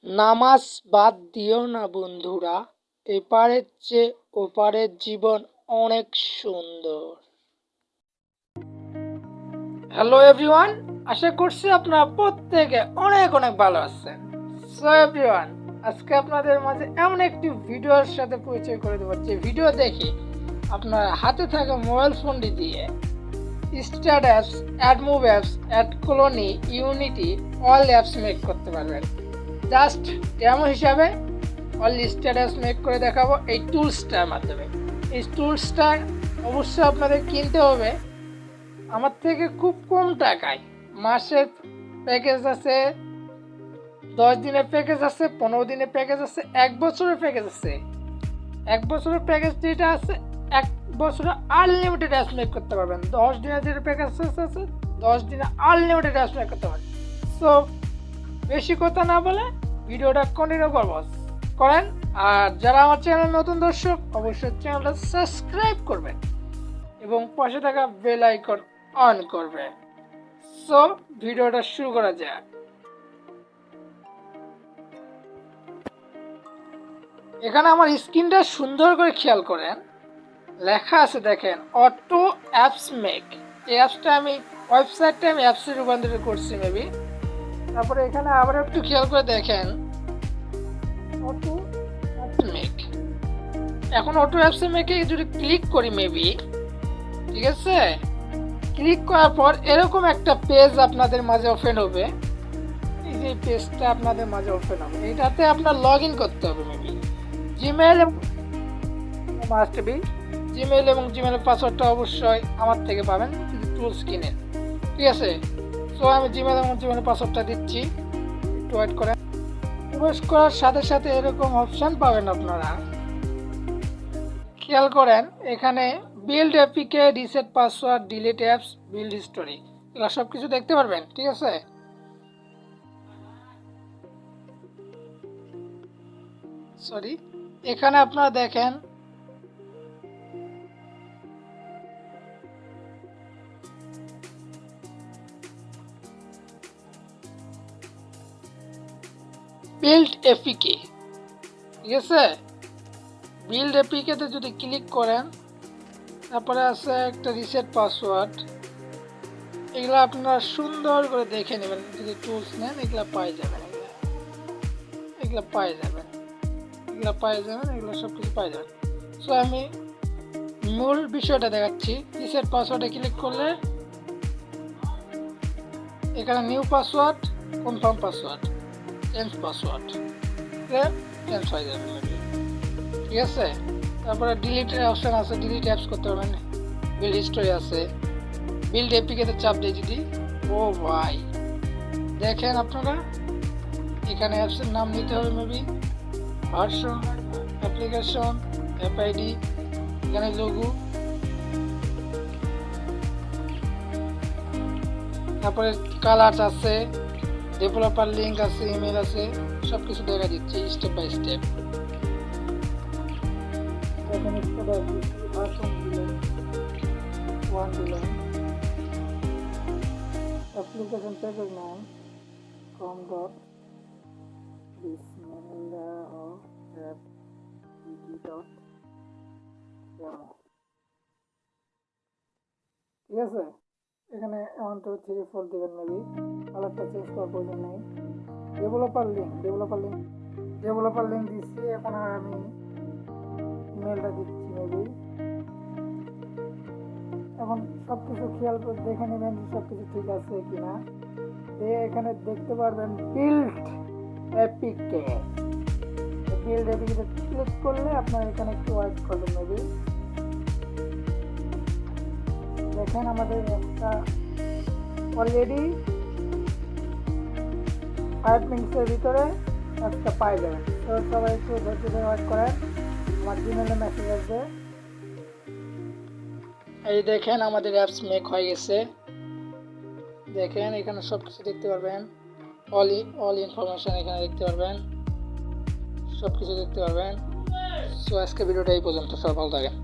নামাজ বাদ দিও না বন্ধুরা, এপারের চেয়ে ওপারের জীবন অনেক সুন্দর। হ্যালো এভরিওয়ান, আশা করছি আপনারা প্রত্যেকে অনেক অনেক ভালো আছেন। সো এভরিওয়ান, আজকে আপনাদের মাঝে এমন একটি ভিডিওর সাথে পরিচয় করে দেবো যে ভিডিও দেখে আপনার হাতে থাকা মোবাইল ফোনটি দিয়ে start apps, AdMob apps, AdColony, Unity all apps make করতে পারবেন। জাস্ট ডেমো হিসাবে অল স্ট্যাটাস মেক করে দেখাবো এই টুলসটার মাধ্যমে। এই টুলসটা অবশ্যই আপনাদের কিনতে হবে আমার থেকে খুব কম টাকায়। মাসের প্যাকেজ আছে, 10 দিনের প্যাকেজ আছে, 15 দিনের প্যাকেজ আছে, 1 বছরের প্যাকেজ আছে। 1 বছরের প্যাকেজ যেটা আছে, 1 বছরে আনলিমিটেড অ্যাপস মেক করতে পারবেন। 10 দিনের যেটা প্যাকেজ আছে 10 দিনে আনলিমিটেড অ্যাপস মেক করতে পারবেন। সো বেশি কথা না বলে ভিডিওটা কন্টিনিউ করেন। আর যারা আমার চ্যানেল নতুন দর্শক, অবশ্যই চ্যানেলটা সাবস্ক্রাইব করবেন এবং পাশে থাকা বেল আইকন অন করবেন। সো ভিডিওটা শুরু করা যাক। এখানে আমার স্ক্রিনটা সুন্দর করে খেয়াল করেন, লেখা আছে দেখেন অটো অ্যাপস মেক। এই অ্যাপসটা আমি ওয়েবসাইটটা আমি অ্যাপসে রূপান্তরিত করছি মেবি। তারপরে এখানে আবার একটু খেয়াল করে দেখেন অটো অ্যাপস মেক। এখন অটো অ্যাপস মেকে যদি ক্লিক করি মেবি, ঠিক আছে, ক্লিক করার পর এরকম একটা পেজ আপনাদের মাঝে ওপেন হবে। এই যে পেজটা আপনাদের মাঝে ওপেন হবে, এটাতে আপনার লগ ইন করতে হবে maybe. Gmail must be, Gmail এবং জিমেলের পাসওয়ার্ডটা অবশ্যই আমার থেকে পাবেন যদি টুলস কিনেন, ঠিক আছে। সো আমি জিমেল এবং জিমেলের পাসওয়ার্ডটা দিচ্ছি, একটু ওয়েট করেন। প্রবেশ করার সাথে সাথে এরকম অপশান পাবেন আপনারা, খেয়াল করেন। এখানে build APK, reset password, delete apps, build history, এগুলো সব কিছু দেখতে পারবেন, ঠিক আছে। সরি, এখানে আপনারা দেখেন বিল্ড এপিকে, ঠিক আছে। বিল্ড এপিকেতে যদি ক্লিক করেন, তারপরে আছে একটা রিসেট পাসওয়ার্ড। এগুলো আপনারা সুন্দর করে দেখে নেবেন, যদি টুলস নেন এগুলো পাই যাবেন, এগুলো সব কিছু পাই যাবেন। সো আমি মূল বিষয়টা দেখাচ্ছি। রিসেট পাসওয়ার্ডে ক্লিক করলে এখানে new password, confirm password, change password, change হয়ে যাবে, ঠিক আছে। তারপরে ডিলিটের অপশান আছে, ডিলিট অ্যাপস করতে পারবেন। বিল্ড হিস্টোরি আছে, বিল্ড এপিকেতে চাপ দিয়ে যদি, ও ভাই দেখেন আপনারা এখানে অ্যাপসের নাম নিতে হবে maybe, version, application, app ID, এখানে লোগো, তারপরে কালার আছে, ডেভেলপার লিঙ্ক আছে, ইমেল আছে, সব কিছু দেখা দিচ্ছি স্টেপ বাই স্টেপ। এখানে ভার্সন দিলেন, 1 দিলেন, অ্যাপ্লিকেশন প্যাকেজ নাম from dot ঠিক আছে। এখানে 1 2 3 4 দেবেন মেবি, কালারটা চেঞ্জ করার প্রয়োজন নেই। ডেভেলপার লিঙ্ক দিচ্ছি। এখন আমি ইমেলটা দিচ্ছি মেবি। এখন সব কিছু খেয়াল করে দেখে নেবেন যে সব কিছু ঠিক আছে কিনা। এখানে দেখতে পারবেন build APK. Build APK click করলে আপনার এখানে একটু ওয়েট করবেন মেবি। দেখেন আমাদের অ্যাপটা অলরেডি 5 মিনিটের ভিতরে অ্যাপটা পাই যাবেন। তো সবাই একটু ধৈর্য ধরে ওয়েট করেন, আমার জিমেলে মেসেজ আসবে। এই দেখেন আমাদের অ্যাপস মেক হয়ে গেছে। দেখেন এখানে সব কিছু দেখতে পারবেন, অল ইনফরমেশন এখানে দেখতে পারবেন, সব কিছু দেখতে পারবেন। সো আজকে ভিডিওটা এই পর্যন্ত, সবাই ভালো থাকেন।